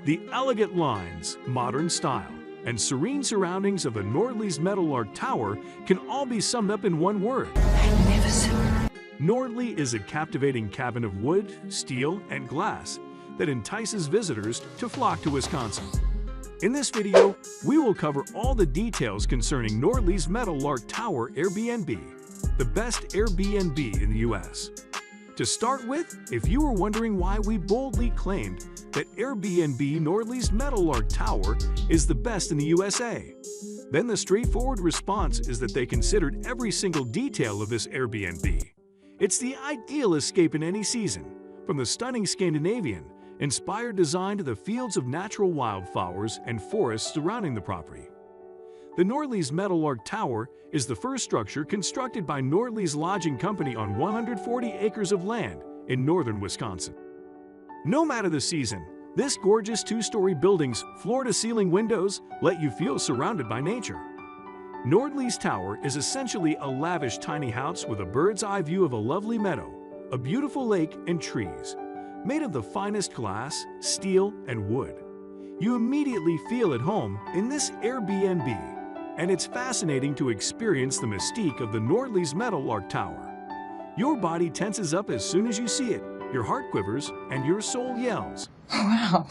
The elegant lines, modern style, and serene surroundings of the Nordlys MetalLark Tower can all be summed up in one word: magnificent. Nordly is a captivating cabin of wood, steel, and glass that entices visitors to flock to Wisconsin. In this video, we will cover all the details concerning Nordlys MetalLark Tower Airbnb, the best Airbnb in the US. To start with, if you were wondering why we boldly claimed that Airbnb Nordlys MetalLark Tower is the best in the USA, then the straightforward response is that they considered every single detail of this Airbnb. It's the ideal escape in any season, from the stunning Scandinavian inspired design to the fields of natural wildflowers and forests surrounding the property. The Nordlys MetalLark Tower is the first structure constructed by Nordlys Lodging Company on 140 acres of land in northern Wisconsin. No matter the season, this gorgeous two-story building's floor-to-ceiling windows let you feel surrounded by nature. Nordlys Tower is essentially a lavish tiny house with a bird's-eye view of a lovely meadow, a beautiful lake, and trees. Made of the finest glass, steel, and wood, you immediately feel at home in this Airbnb, and it's fascinating to experience the mystique of the Nordlys MetalLark Tower. Your body tenses up as soon as you see it, your heart quivers, and your soul yells. Wow.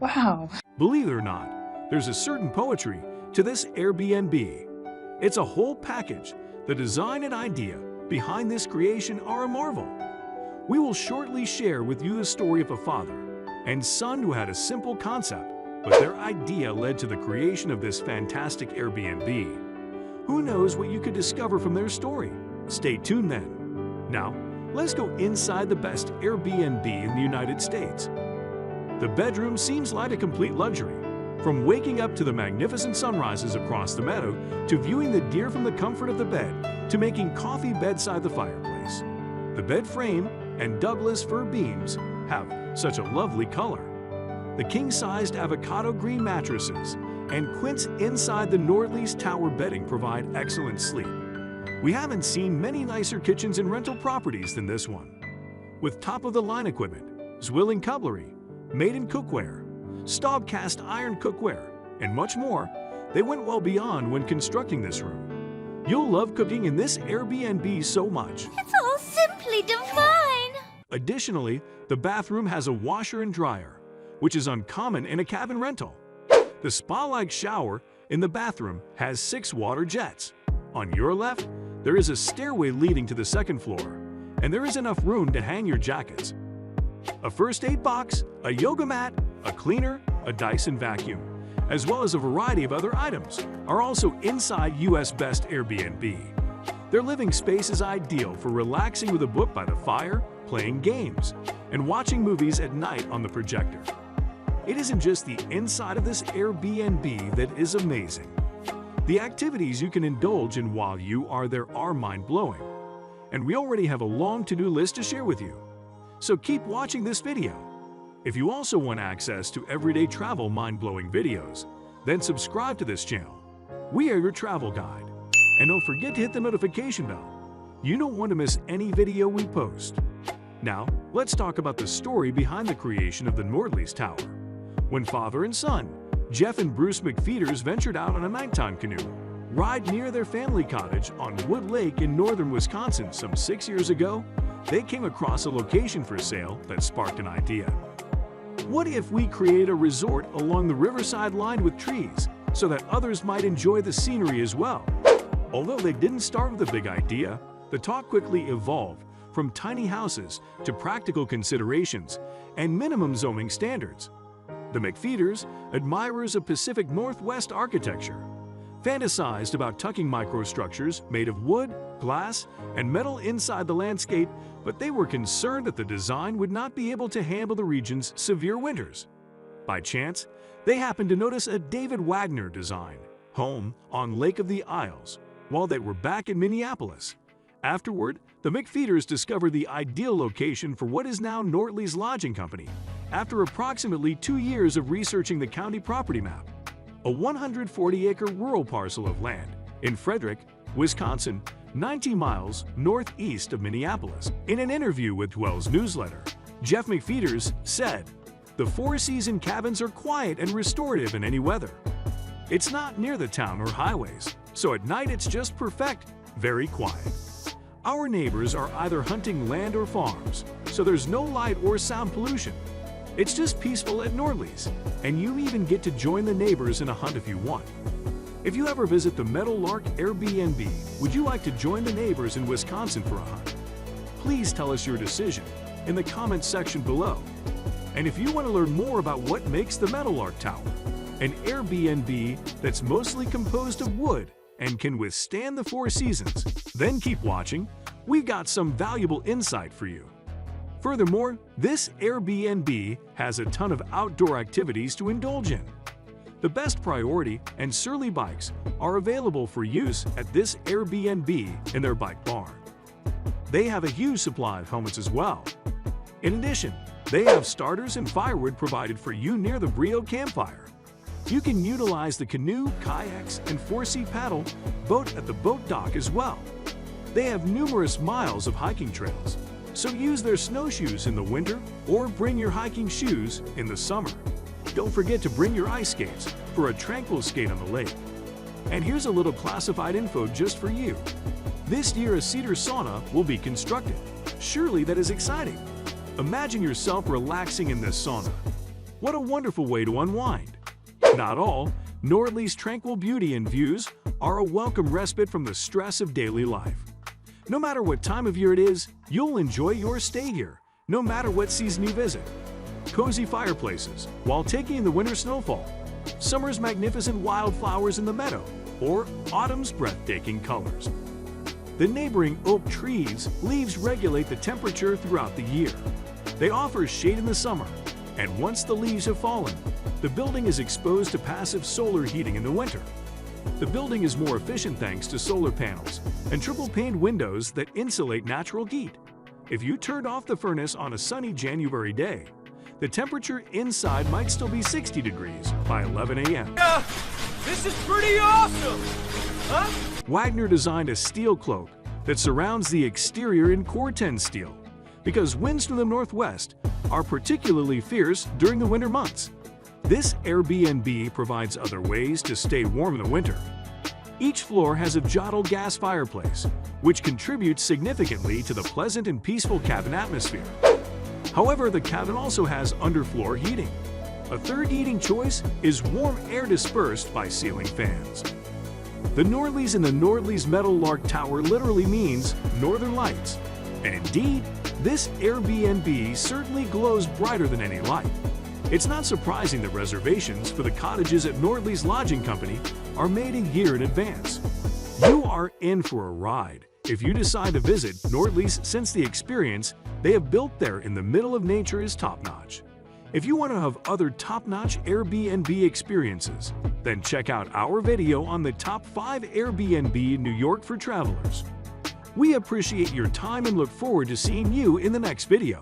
Wow. Believe it or not, there's a certain poetry to this Airbnb. It's a whole package. The design and idea behind this creation are a marvel. We will shortly share with you the story of a father and son who had a simple concept, but their idea led to the creation of this fantastic Airbnb. Who knows what you could discover from their story? Stay tuned then. Now, let's go inside the best Airbnb in the United States. The bedroom seems like a complete luxury. From waking up to the magnificent sunrises across the meadow, to viewing the deer from the comfort of the bed, to making coffee bedside the fireplace. The bed frame and Douglas Fir Beams have such a lovely color. The king-sized avocado green mattresses and quints inside the Nordlys Tower bedding provide excellent sleep. We haven't seen many nicer kitchens in rental properties than this one. With top-of-the-line equipment, Zwilling cutlery, made-in cookware, Staub cast iron cookware, and much more, they went well beyond when constructing this room. You'll love cooking in this Airbnb so much. It's all simply divine! Additionally, the bathroom has a washer and dryer, which is uncommon in a cabin rental. The spa-like shower in the bathroom has 6 water jets. On your left, there is a stairway leading to the second floor, and there is enough room to hang your jackets. A first aid box, a yoga mat, a cleaner, a Dyson vacuum, as well as a variety of other items are also inside US Best Airbnb. Their living space is ideal for relaxing with a book by the fire, playing games, and watching movies at night on the projector. It isn't just the inside of this Airbnb that is amazing. The activities you can indulge in while you are there are mind-blowing. And we already have a long to-do list to share with you. So keep watching this video. If you also want access to everyday travel mind-blowing videos, then subscribe to this channel. We are your travel guide. And don't forget to hit the notification bell. You don't want to miss any video we post. Now, let's talk about the story behind the creation of the Nordlys Tower. When father and son, Jeff and Bruce McPheeters, ventured out on a nighttime canoe ride near their family cottage on Wood Lake in northern Wisconsin some 6 years ago, they came across a location for sale that sparked an idea. What if we create a resort along the riverside lined with trees so that others might enjoy the scenery as well? Although they didn't start with a big idea, the talk quickly evolved from tiny houses to practical considerations and minimum zoning standards. The McPheeters, admirers of Pacific Northwest architecture, fantasized about tucking microstructures made of wood, glass, and metal inside the landscape, but they were concerned that the design would not be able to handle the region's severe winters. By chance, they happened to notice a David Wagner design, home on Lake of the Isles, while they were back in Minneapolis. Afterward, the McPheeters discovered the ideal location for what is now Nordlys Lodging Company after approximately 2 years of researching the county property map. A 140-acre rural parcel of land in Frederick, Wisconsin, 90 miles northeast of Minneapolis. In an interview with Dwell's newsletter, Jeff McPheeters said, The four-season cabins are quiet and restorative in any weather. It's not near the town or highways, so at night it's just perfect, very quiet. Our neighbors are either hunting land or farms, so there's no light or sound pollution. It's just peaceful at Nordlys, and you even get to join the neighbors in a hunt if you want. If you ever visit the MetalLark Airbnb, would you like to join the neighbors in Wisconsin for a hunt? Please tell us your decision in the comments section below. And if you want to learn more about what makes the MetalLark Tower, an Airbnb that's mostly composed of wood and can withstand the four seasons, then keep watching. We've got some valuable insight for you. Furthermore, this Airbnb has a ton of outdoor activities to indulge in. The Best Priority and Surly bikes are available for use at this Airbnb in their bike barn. They have a huge supply of helmets as well. In addition, they have starters and firewood provided for you near the Breeo Campfire. You can utilize the canoe, kayaks, and four-seat paddle boat at the boat dock as well. They have numerous miles of hiking trails, so use their snowshoes in the winter or bring your hiking shoes in the summer. Don't forget to bring your ice skates for a tranquil skate on the lake. And here's a little classified info just for you. This year, a cedar sauna will be constructed. Surely that is exciting. Imagine yourself relaxing in this sauna. What a wonderful way to unwind. Not all, Nordly's tranquil beauty and views are a welcome respite from the stress of daily life. No matter what time of year it is, you'll enjoy your stay here, no matter what season you visit. Cozy fireplaces while taking in the winter snowfall, summer's magnificent wildflowers in the meadow, or autumn's breathtaking colors. The neighboring oak trees' leaves regulate the temperature throughout the year. They offer shade in the summer, and once the leaves have fallen, the building is exposed to passive solar heating in the winter. The building is more efficient thanks to solar panels and triple-paned windows that insulate natural heat. If you turned off the furnace on a sunny January day, the temperature inside might still be 60 degrees by 11 a.m. This is pretty awesome! Huh? Wagner designed a steel cloak that surrounds the exterior in Corten steel because winds from the northwest are particularly fierce during the winter months. This Airbnb provides other ways to stay warm in the winter. Each floor has a Jottle gas fireplace, which contributes significantly to the pleasant and peaceful cabin atmosphere. However, the cabin also has underfloor heating. A third heating choice is warm air dispersed by ceiling fans. The Nordlys in the Nordlys MetalLark Tower literally means Northern Lights. And indeed, this Airbnb certainly glows brighter than any light. It's not surprising that reservations for the cottages at Nordlys Lodging Company are made a year in advance. You are in for a ride if you decide to visit Nordlys, since the experience they have built there in the middle of nature is top-notch. If you want to have other top-notch Airbnb experiences, then check out our video on the top 5 Airbnb in New York for travelers. We appreciate your time and look forward to seeing you in the next video.